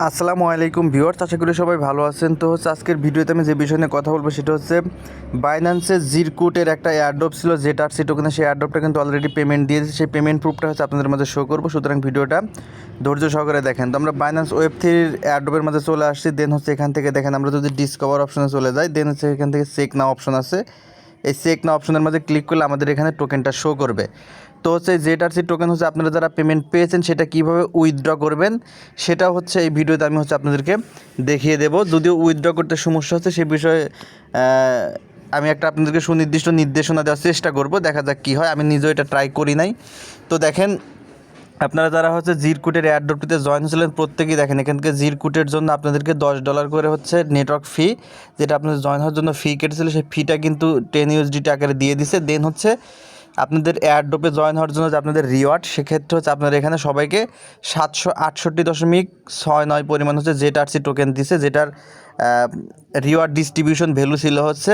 আসসালামু আলাইকুম ভিউয়ার্স, আশা করি সবাই ভালো আছেন। তো আজকের ভিডিওতে আমি যে বিষয় নিয়ে কথা বলবো সেটা হচ্ছে বাইন্যান্সের জিরকুটের একটা এয়ারড্রপ ছিল ZRC টোকেনে। সেই এয়ারড্রপটা কিন্তু অলরেডি পেমেন্ট দিয়েছে। সেই পেমেন্ট প্রুফটা হচ্ছে আপনাদের মাঝে শো করবো, সুতরাং ভিডিওটা ধৈর্য সহকারে দেখেন। তো আমরা বাইন্যান্স ওয়েব3 এয়ারড্রপের মাঝে চলে আসছি। দেন হচ্ছে এখান থেকে দেখেন আমরা যদি ডিসকভার অপশনে চলে যাই, দেন হচ্ছে এখান থেকে চেক নাও অপশন আছে। এই চেক নাও অপশনের মাঝে ক্লিক করলে আমাদের এখানে টোকেনটা শো করবে। তো হচ্ছে ZRC টোকেন হচ্ছে আপনারা যারা পেমেন্ট পেয়েছেন সেটা কীভাবে উইথড্র করবেন সেটা হচ্ছে এই ভিডিওতে আমি হচ্ছে আপনাদেরকে দেখিয়ে দেবো। যদিও উইথড্র করতে সমস্যা হচ্ছে সে বিষয়ে আমি একটা আপনাদেরকে সুনির্দিষ্ট নির্দেশনা দেওয়ার চেষ্টা করব, দেখা যাক কী হয়। আমি নিজেও এটা ট্রাই করি নাই। তো দেখেন, আপনারা যারা হচ্ছে জিরকুটের এয়ারড্রপটিতে জয়েন হয়েছিলেন প্রত্যেকেই দেখেন এখান থেকে জিরকুটের জন্য আপনাদেরকে $10 করে হচ্ছে নেটওয়ার্ক ফি, যেটা আপনাদের জয়েন হওয়ার জন্য ফি কেটেছিল সেই ফিটা কিন্তু 10 USDT আকারে দিয়ে দিছে। দেন হচ্ছে আপনাদের এয়ারড্রপে জয়েন হওয়ার জন্য যে আপনাদের রিওয়ার্ড, সেক্ষেত্রে হচ্ছে আপনারা এখানে সবাইকে 768.69 পরিমাণ হচ্ছে ZRC টোকেন দিছে, যেটার রিওয়ার্ড ডিস্ট্রিবিউশন ভ্যালু ছিল হচ্ছে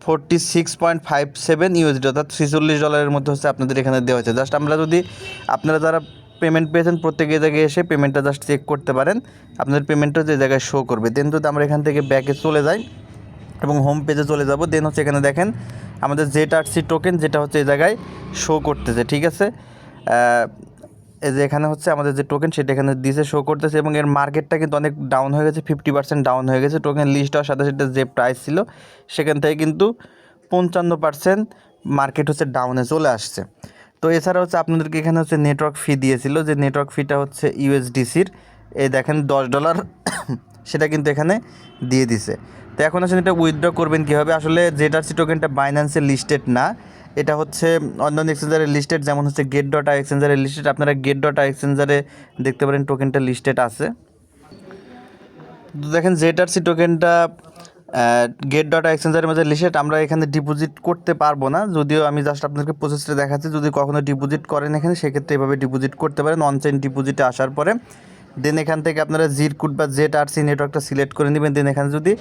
46.57 USD, অর্থাৎ $46 মধ্যে হচ্ছে আপনাদের এখানে দেওয়া হয়েছে। জাস্ট আমরা যদি আপনারা যারা পেমেন্ট পেয়েছেন প্রত্যেকের জায়গায় এসে পেমেন্টটা জাস্ট চেক করতে পারেন, আপনাদের পেমেন্টটা যে জায়গায় শো করবে। দেন যদি আমরা এখান থেকে ব্যাকে চলে যাই এবং হোম পেজে চলে যাব, দেন হচ্ছে এখানে দেখেন আমাদের ZRC টোকেন যেটা হচ্ছে এই জায়গায় শো করতেছে, ঠিক আছে। এই যে এখানে হচ্ছে আমাদের যে টোকেন সেটা এখানে দিয়েছে, শো করতেছে, এবং এর মার্কেটটা কিন্তু অনেক ডাউন হয়ে গেছে, 50% ডাউন হয়ে গেছে। টোকেন লিস্ট হওয়ার সাথে সাথে যে প্রাইস ছিল সেখান থেকে কিন্তু 55% মার্কেট হচ্ছে ডাউনে চলে আসছে। তো এছাড়া হচ্ছে আপনাদেরকে এখানে হচ্ছে নেটওয়ার্ক ফি দিয়েছিল, যে নেটওয়ার্ক ফিটা হচ্ছে USDCর, এই দেখেন $10 সেটা কিন্তু এখানে দিয়ে দিছে। তো এখন আসলে এটা উইথড্র করবেন কীভাবে? আসলে ZRC টোকেনটা বাইন্যান্সের লিস্টেড না, এটা হচ্ছে অন্যান্য এক্সচেঞ্জারের লিস্টেড, যেমন হচ্ছে গেট.আই এক্সচেঞ্জারের লিস্টেড। আপনারা গেট.আই এক্সচেঞ্জারে দেখতে পারেন টোকেনটা লিস্টেড আছে। তো দেখেন ZRC টোকেনটা গেট.আই এক্সচেঞ্জারের মধ্যে লিস্টেড। আমরা এখানে ডিপোজিট করতে পারবো না, যদিও আমি জাস্ট আপনাদেরকে প্রসেসটা দেখাচ্ছি। যদি কখনো ডিপোজিট করেন এখানে, সেক্ষেত্রে এভাবে ডিপোজিট করতে পারেন অনচেইন ডিপোজিটে আসার পরে। দেন এখান থেকে আপনারা জিরকুট বা ZRC নেটওয়ার্কটা সিলেক্ট করে নেবেন। দেন এখানে যদি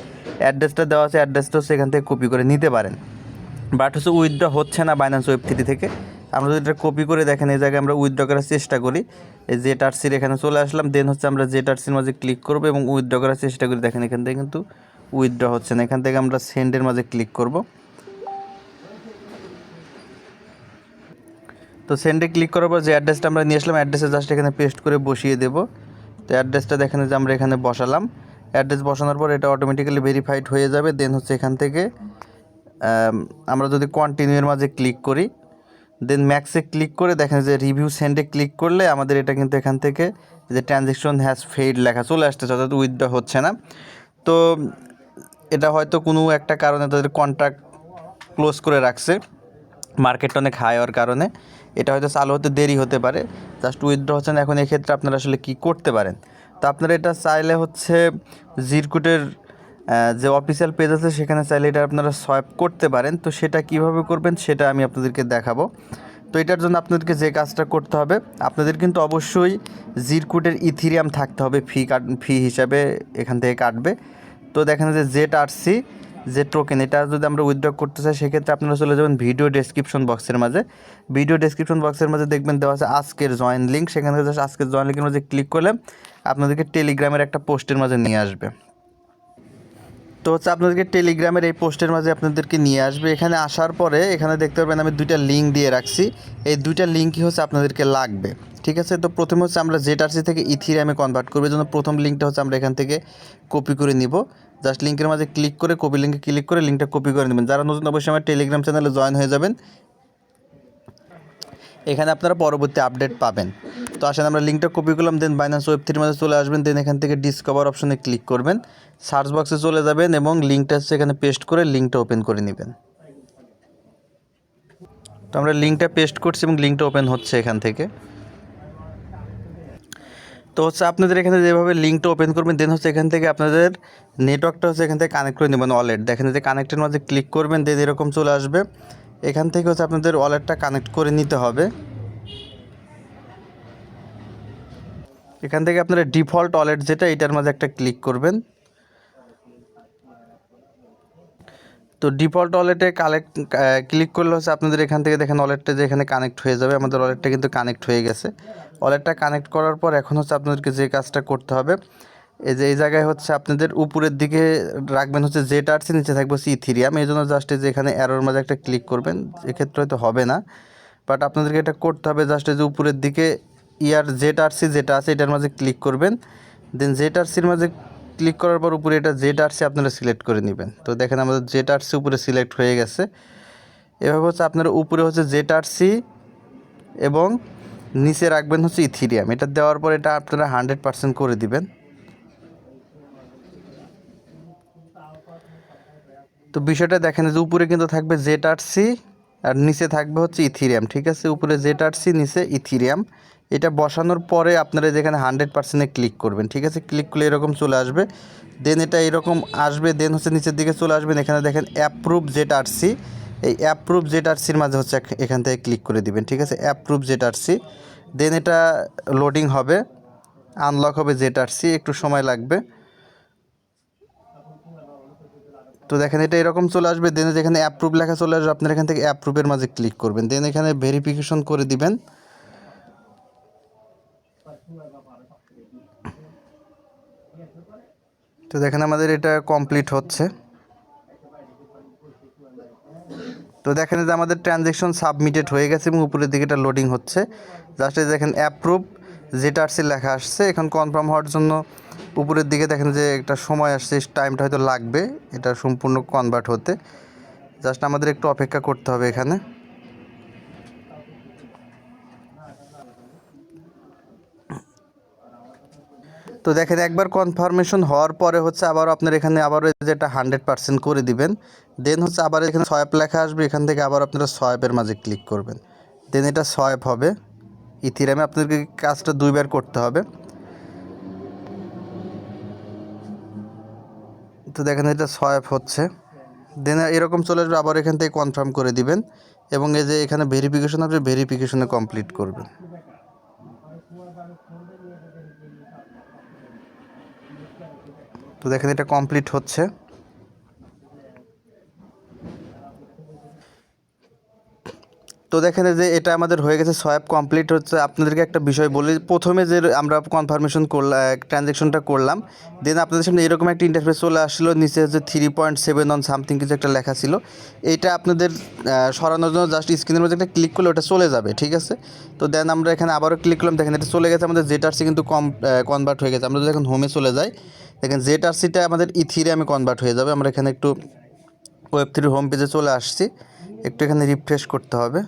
অ্যাড্রেসটা দেওয়া আছে, অ্যাড্রেসটা হচ্ছে এখান থেকে কপি করে নিতে পারেন। বাট হচ্ছে উইথড্র হচ্ছে না বাইন্যান্স ওয়েব3 থেকে। আমরা যদি এটা কপি করে দেখেন এই জায়গায় আমরা উইথড্র করার চেষ্টা করি, এই ZRCর এখানে চলে আসলাম। দেন হচ্ছে আমরা ZRCর মাঝে ক্লিক করবো এবং উইথড্র করার চেষ্টা করি। দেখেন এখান থেকে কিন্তু উইথড্র হচ্ছে না। এখান থেকে আমরা সেন্ডের মাঝে ক্লিক করব। তো সেন্ডে ক্লিক করার পর যে অ্যাড্রেসটা আমরা নিয়ে আসলাম, অ্যাড্রেসে জাস্ট এখানে পেস্ট করে বসিয়ে দেব। তো অ্যাড্রেসটা দেখেন যে আমরা এখানে বসালাম। অ্যাড্রেস বসানোর পর এটা অটোমেটিক্যালি ভেরিফাইড হয়ে যাবে। দেন হচ্ছে এখান থেকে আমরা যদি কন্টিনিউয়ের মাঝে ক্লিক করি, দেন ম্যাক্সে ক্লিক করে দেখেন যে রিভিউ সেন্ডে ক্লিক করলে আমাদের এটা কিন্তু এখান থেকে যে ট্রানজ্যাকশন হ্যাজ ফেইড লেখা চলে আসতেছে, অর্থাৎ উইথড্র হচ্ছে না। তো এটা হয়তো কোনো একটা কারণে তাদের কন্ট্রাক্ট ক্লোজ করে রাখছে, মার্কেটটা অনেক হাই হওয়ার কারণে এটা হয়তো চালু হতে দেরি হতে পারে। জাস্ট উইথড্র হচ্ছে না। এখন এক্ষেত্রে আপনারা আসলে কী করতে পারেন? তো আপনারা এটা চাইলে হচ্ছে জিরকুটের যে অফিসিয়াল পেজ আছে সেখানে চাইলে এটা আপনারা সোয়াইপ করতে পারেন। তো সেটা কিভাবে করবেন সেটা আমি আপনাদেরকে দেখাবো। তো এটার জন্য আপনাদেরকে যে কাজটা করতে হবে, আপনাদের কিন্তু অবশ্যই জিরকুটের ইথিরিয়াম থাকতে হবে, ফি হিসাবে এখান থেকে কাটবে। তো দেখেন যে ZRC যে টোকেন, এটা যদি আমরা উইথড্র করতে চাই সেক্ষেত্রে আপনারা চলে যাবেন ভিডিও ডেসক্রিপশন বক্সের মাঝে। ভিডিও ডেসক্রিপশন বক্সের মাঝে দেখবেন দেওয়া আছে আজকের জয়েন লিঙ্ক। সেখান থেকে জাস্ট আজকের জয়েন লিঙ্কের মাঝে ক্লিক করলে আপনাদেরকে টেলিগ্রামের একটা পোস্টের মাঝে নিয়ে আসবে। তো হচ্ছে আপনাদেরকে টেলিগ্রামের এই পোস্টের মাঝে আপনাদেরকে নিয়ে আসবে। এখানে আসার পরে এখানে দেখতে পারবেন আমি দুইটা লিঙ্ক দিয়ে রাখছি। এই দুইটা লিঙ্কই হচ্ছে আপনাদেরকে লাগবে, ঠিক আছে। তো প্রথমে হচ্ছে আমরা ZRC থেকে ইথিরিয়ামে কনভার্ট করবো, এই জন্য প্রথম লিঙ্কটা হচ্ছে আমরা এখান থেকে কপি করে নিব। জাস্ট লিঙ্কের মাঝে ক্লিক করে কপি লিঙ্কে ক্লিক করে লিঙ্কটা কপি করে নেবেন। যারা নতুন অবশ্যই আমার টেলিগ্রাম চ্যানেলে জয়েন হয়ে যাবেন, এখানে আপনারা পরবর্তী আপডেট পাবেন। তো আসেন আমরা লিঙ্কটা কপি করলাম। দেন বাইন্যান্স ওয়েব3 মাঝে চলে আসবেন। দেন এখান থেকে ডিসকভার অপশনে ক্লিক করবেন, সার্চ বক্সে চলে যাবেন এবং লিঙ্কটা হচ্ছে এখানে পেস্ট করে লিঙ্কটা ওপেন করে নেবেন। তো আমরা লিঙ্কটা পেস্ট করছি এবং লিঙ্কটা ওপেন হচ্ছে এখান থেকে। তো হচ্ছে আপনাদের এখানে যেভাবে লিঙ্কটা ওপেন করবেন, দেন হচ্ছে এখান থেকে আপনাদের নেটওয়ার্কটা হচ্ছে এখান থেকে কানেক্ট করে নেবেন ওয়ালেট। দেখেন যে কানেক্টের মাঝে ক্লিক করবেন, দেন এরকম চলে আসবে। এখান থেকে হচ্ছে আপনাদের ওয়ালেটটা কানেক্ট করে নিতে হবে। এখান থেকে আপনারা ডিফল্ট ওয়ালেট যেটা, এটার মাঝে একটা ক্লিক করবেন। তো ডিফল্ট ওয়ালেটে ক্লিক করলে হচ্ছে আপনাদের এখান থেকে দেখেন ওয়ালেটটা যে এখানে কানেক্ট হয়ে যাবে। আমাদের ওয়ালেটটা কিন্তু কানেক্ট হয়ে গেছে। ওয়ালেটটা কানেক্ট করার পর এখন হচ্ছে আপনাদেরকে যে কাজটা করতে হবে, এই যে এই জায়গায় হচ্ছে আপনাদের উপরের দিকে রাখবেন হচ্ছে ZRC, নিচে থাকবে হচ্ছে ইথিরিয়াম। এই জন্য জাস্ট যে এখানে অ্যারোর মাঝে একটা ক্লিক করবেন, এক্ষেত্রে হয়তো হবে না, বাট আপনাদেরকে এটা করতে হবে। জাস্ট যে উপরের দিকে ZRC যেটা আছে এটার মাঝে ক্লিক করবেন, দেন ZRCর মাঝে ক্লিক করার পর উপরে এটা ZRC আপনারা সিলেক্ট করে নেবেন। তো দেখেন আমাদের ZRC উপরে সিলেক্ট হয়ে গেছে। এভাবে হচ্ছে আপনারা উপরে হচ্ছে ZRC এবং নিচে রাখবেন হচ্ছে ইথিরিয়াম। এটা দেওয়ার পর এটা আপনারা 100% করে দিবেন। তো বিষয়টা দেখেন যে উপরে কিন্তু থাকবে ZRC আর নিচে থাকবে হচ্ছে ইথিরিয়াম, ঠিক আছে। উপরে ZRC, নিচে ইথিরিয়াম। এটা বসানোর পরে আপনারা যেখানে 100%-এ ক্লিক করবেন, ঠিক আছে। ক্লিক করলে এরকম চলে আসবে। দেন এটা এরকম আসবে, দেন হচ্ছে নিচের দিকে চলে আসবেন, এখানে দেখেন অ্যাপ্রুভ ZRC। এই অ্যাপ্রুভ ZRCর মাঝে হচ্ছে এখান থেকে ক্লিক করে দিবেন, ঠিক আছে। অ্যাপ্রুভ ZRC, দেন এটা লোডিং হবে, আনলক হবে ZRC, একটু সময় লাগবে। তো দেখেন এটা এরকম চলে আসবে। দেন যেখানে অ্যাপ্রুভ লেখা চলে আসবে, আপনার এখান থেকে অ্যাপ্রুভের মাঝে ক্লিক করবেন, দেন এখানে ভেরিফিকেশন করে দিবেন। তো দেখেন আমাদের এটা কমপ্লিট হচ্ছে। তো দেখেন যে আমাদের ট্রানজ্যাকশন সাবমিটেড হয়ে গেছে এবং উপরের দিকে এটা লোডিং হচ্ছে। জাস্ট দেখেন অ্যাপ্রুভ ZRC লেখা আসছে। এখন কনফার্ম হওয়ার জন্য উপরের দিকে দেখেন যে একটা সময় আসছে, টাইমটা হয়তো লাগবে এটা সম্পূর্ণ কনভার্ট হতে। জাস্ট আমাদের একটু অপেক্ষা করতে হবে এখানে। তো দেখেন একবার কনফার্মেশন হওয়ার পরে হচ্ছে আবার আপনার এখানে আবারও যেটা 100% করে দিবেন। দেন হচ্ছে আবার এখানে সোয়াইপ লেখা আসবে, এখান থেকে আবার আপনারা সোয়াইপের মাঝে ক্লিক করবেন, দেন এটা সোয়াইপ হবে। ইথিরিয়ামে আপনাদেরকে কাজটা 2বার করতে হবে। তো দেখেন এটা সোয়াইপ হচ্ছে, দেন এরকম চলে আসবে। আবার এখান থেকে কনফার্ম করে দিবেন এবং এই যে এখানে ভেরিফিকেশন হবে, ভেরিফিকেশনে কমপ্লিট করবেন। তো দেখেন এটা কমপ্লিট হচ্ছে। তো দেখেন যে এটা আমাদের হয়ে গেছে, সোয়াইপ কমপ্লিট হচ্ছে। আপনাদেরকে একটা বিষয় বলি, প্রথমে যে আমরা কনফার্মেশন করলাম, ট্রানজ্যাকশনটা করলাম, দেন আপনাদের সামনে এরকম একটা ইন্টারফেস চলে আসলো। নিচে হচ্ছে 3.7 অন সামথিং কিছু একটা লেখা ছিল। এইটা আপনাদের সরানোর জন্য জাস্ট স্ক্রিনের মধ্যে একটা ক্লিক করলে ওটা চলে যাবে, ঠিক আছে। তো দেন আমরা এখানে আবারও ক্লিক করলাম, দেখেন এটা চলে গেছে। আমাদের ZRC কিন্তু কনভার্ট হয়ে গেছে। আমরা যদি এখন হোমে চলে যাই, দেখেন ZRCটা আমাদের ইথিরিয়ামে কনভার্ট হয়ে যাবে। আমরা এখানে একটু Web3 হোম পেজে চলে আসছি, একটু এখানে রিফ্রেশ করতে হবে।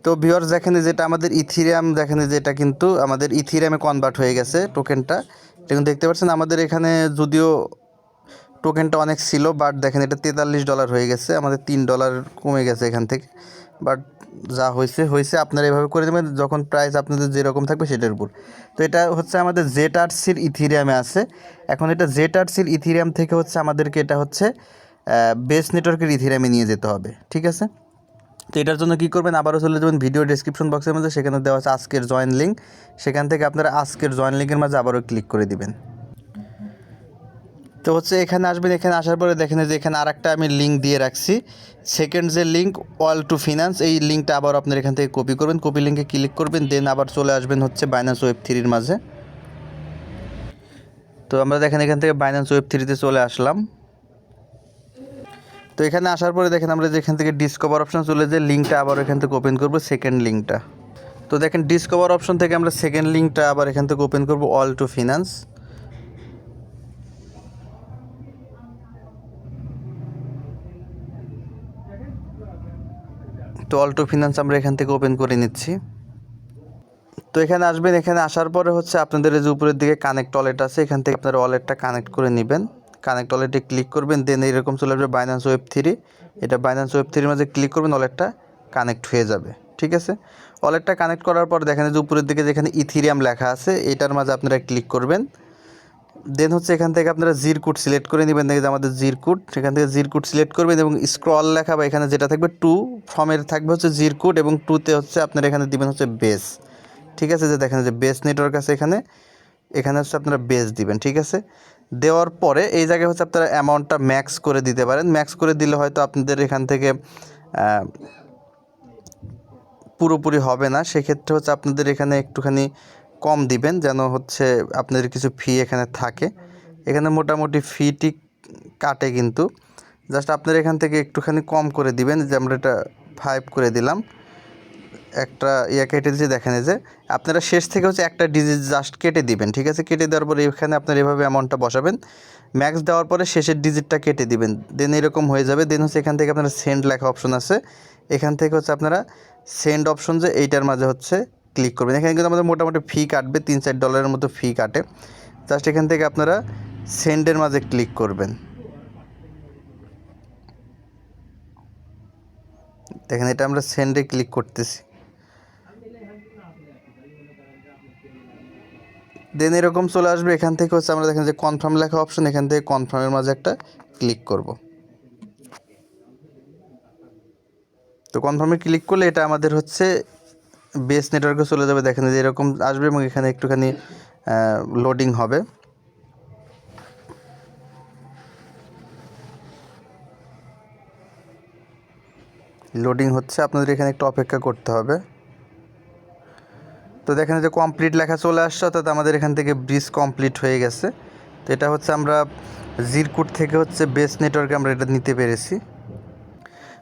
তো ভিউয়ার্স দেখেন যেটা আমাদের ইথিরিয়াম, দেখেন যে এটা কিন্তু আমাদের ইথিরিয়ামে কনভার্ট হয়ে গেছে টোকেনটা। দেখুন দেখতে পাচ্ছেন আমাদের এখানে যদিও টোকেনটা অনেক ছিল, বাট দেখেন এটা $43 হয়ে গেছে, আমাদের $3 কমে গেছে এখান থেকে। বাট যা হয়েছে হয়েছে, আপনারা এভাবে করে দেবেন যখন প্রাইস আপনাদের যেরকম থাকবে সেটার উপর। তো এটা হচ্ছে আমাদের ZRCর ইথিরিয়ামে আছে। এখন এটা ZRCর ইথিরিয়াম থেকে হচ্ছে আমাদেরকে এটা হচ্ছে বেস নেটওয়ার্কের ইথিরিয়ামে নিয়ে যেতে হবে, ঠিক আছে। তো এটার জন্য কী করবেন, আবারও চলে যাবেন ভিডিও ডেসক্রিপশন বক্সের মধ্যে, সেখানে দেওয়া আছে আজকের জয়েন লিঙ্ক। সেখান থেকে আপনারা আজকের জয়েন লিঙ্কের মাঝে আবারও ক্লিক করে দিবেন। তো হচ্ছে এখানে আসবেন, এখানে আসার পরে দেখেন যে এখানে আরেকটা আমি লিঙ্ক দিয়ে রাখছি, সেকেন্ড যে লিঙ্ক অল টু ফিনান্স, এই লিঙ্কটা আবার আপনার এখান থেকে কপি করবেন, কপি লিঙ্কে ক্লিক করবেন, দেন আবার চলে আসবেন হচ্ছে বাইন্যান্স Web3-র মাঝে। তো আমরা দেখেন এখান থেকে বাইন্যান্স Web3-তে চলে আসলাম। তো এখানে আসার পরে দেখেন আমরা যেখান থেকে ডিসকভার অপশন চলে যে লিঙ্কটা আবার এখান থেকে ওপেন করবো, সেকেন্ড লিঙ্কটা। তো দেখেন ডিসকভার অপশন থেকে আমরা সেকেন্ড লিঙ্কটা আবার এখান থেকে ওপেন করবো, অল টু ফিনান্স। তো অল টু ফিনান্স আমরা এখান থেকে ওপেন করে নিচ্ছি। তো এখানে আসবেন, এখানে আসার পরে হচ্ছে আপনাদের যে উপরের দিকে কানেক্ট ওয়ালেট আছে, এখান থেকে আপনারা ওয়ালেটটা কানেক্ট করে নেবেন। কানেক্ট ওয়ালেটে ক্লিক করবেন, দেন এরকম চলে আসবে বাইন্যান্স Web3। এটা বাইন্যান্স Web3-র মাঝে ক্লিক করবেন, ওয়ালেটটা কানেক্ট হয়ে যাবে, ঠিক আছে। ওয়ালেটটা কানেক্ট করার পর দেখেন যে উপরের দিকে যেখানে ইথিরিয়াম লেখা আছে এটার মাঝে আপনারা ক্লিক করবেন। দেন হচ্ছে এখান থেকে আপনারা জিরকুট সিলেক্ট করে নেবেন, দেখে যে আমাদের জিরকুট, সেখান থেকে জিরকুট সিলেক্ট করবেন এবং স্ক্রল লেখা বা এখানে যেটা থাকবে টু ফর্মের থাকবে হচ্ছে জিরকুট এবং টুতে হচ্ছে আপনারা এখানে দিবেন হচ্ছে বেস, ঠিক আছে। যে দেখেন যে বেস নেটওয়ার্ক আছে এখানে, এখানে হচ্ছে আপনারা বেস দিবেন, ঠিক আছে। দেওয়ার পরে এই জায়গায় হচ্ছে আপনারা অ্যামাউন্টটা ম্যাক্স করে দিতে পারেন। ম্যাক্স করে দিলে হয়তো আপনাদের এখান থেকে পুরোপুরি হবে না, সেক্ষেত্রে হচ্ছে আপনাদের এখানে একটুখানি কম দিবেন, যেন হচ্ছে আপনাদের কিছু ফি এখানে থাকে। এখানে মোটামুটি ফিটি কাটে, কিন্তু জাস্ট আপনারা এখান থেকে একটুখানি কম করে দিবেন। যে আমরা এটা 5 করে দিলাম, একটা কেটে দিয়েছি। দেখেন এই যে আপনারা শেষ থেকে হচ্ছে একটা ডিজিট জাস্ট কেটে দিবেন, ঠিক আছে? কেটে দেওয়ার পরে এখানে আপনারা এভাবে অ্যামাউন্টটা বসাবেন, ম্যাক্স দেওয়ার পরে শেষের ডিজিটটা কেটে দিবেন, দেন এরকম হয়ে যাবে। দেন হচ্ছে এখান থেকে আপনারা সেন্ড লেখা অপশন আছে, এখান থেকে হচ্ছে আপনারা সেন্ড অপশন যে এইটার মাঝে হচ্ছে ক্লিক করবেন। এখানে কিন্তু আমাদের মোটামুটি ফি কাটবে, $3-4 মতো ফি কাটে। জাস্ট এখান থেকে আপনারা সেন্ডের মাঝে ক্লিক করবেন। দেখেন এটা আমরা সেন্ডে ক্লিক করতেছি, দেন এরকম চলে আসবে। এখান থেকে হচ্ছে আমরা দেখেন যে কনফার্ম লেখা অপশন, এখান থেকে কনফার্মের মাঝে একটা ক্লিক করব। তো কনফার্মে ক্লিক করলে এটা আমাদের হচ্ছে বেস নেটওয়ার্কে চলে যাবে। দেখেন যে এরকম আসবে এবং এখানে একটুখানি লোডিং হবে। লোডিং হচ্ছে, আপনাদের এখানে একটু অপেক্ষা করতে হবে। তো দেখেন যে কমপ্লিট লেখা চলে আসছে, অর্থাৎ আমাদের এখান থেকে ব্রিজ কমপ্লিট হয়ে গেছে। তো এটা হচ্ছে আমরা জিরকুট থেকে হচ্ছে বেস নেটওয়ার্কে আমরা এটা নিতে পেরেছি।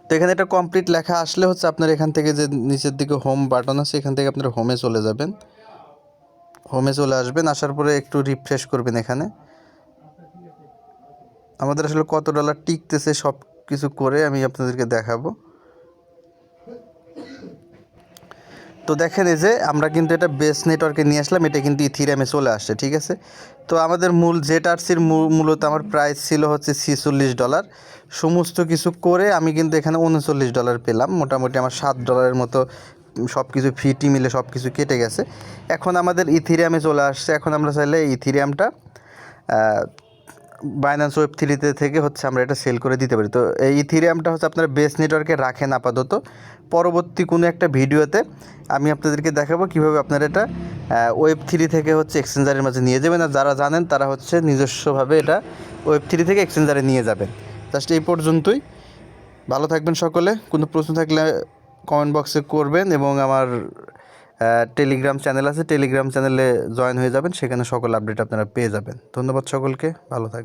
তো এখানে এটা কমপ্লিট লেখা আসলে হচ্ছে আপনার এখান থেকে যে নিচের দিকে হোম বাটন আছে, এখান থেকে আপনারা হোমে চলে যাবেন, হোমে চলে আসবেন। আসার পরে একটু রিফ্রেশ করবেন। এখানে আমাদের আসলে কত ডলার টিকতেছে সব কিছু করে আমি আপনাদেরকে দেখাবো। তো দেখেন এই যে আমরা কিন্তু এটা বেস নেটওয়ার্কে নিয়ে আসলাম, এটা কিন্তু ইথিরিয়ামে চলে আসছে, ঠিক আছে? তো আমাদের মূল জেটারসির মূলত আমার প্রাইস ছিল হচ্ছে $46। সমস্ত কিছু করে আমি কিন্তু এখানে $39 পেলাম। মোটামুটি আমার $7 মতো সব কিছু ফিটি মিলে সব কিছু কেটে গেছে। এখন আমাদের ইথিরিয়ামে চলে আসছে। এখন আমরা চাইলে ইথিরিয়ামটা বাইন্যান্স Web3 থেকে হচ্ছে আমরা এটা সেল করে দিতে পারি। তো এই ইথিরিয়ামটা হচ্ছে আপনারা বেস নেটওয়ার্কে রাখেন আপাতত। পরবর্তী কোনো একটা ভিডিওতে আমি আপনাদেরকে দেখাবো কীভাবে আপনারা এটা Web3 থেকে হচ্ছে এক্সচেঞ্জারের মাঝে নিয়ে যাবেন। আর যারা জানেন তারা হচ্ছে নিজস্বভাবে এটা Web3 থেকে এক্সচেঞ্জারে নিয়ে যাবেন। জাস্ট এই পর্যন্তই। ভালো থাকবেন সকলে। কোনো প্রশ্ন থাকলে কমেন্ট বক্সে করবেন, এবং আমার টেলিগ্রাম চ্যানেল আছে, টেলিগ্রাম চ্যানেলে জয়েন হয়ে যাবেন, সেখানে সকল আপডেট আপনারা পেয়ে যাবেন। ধন্যবাদ সকলকে, ভালো থাকবেন।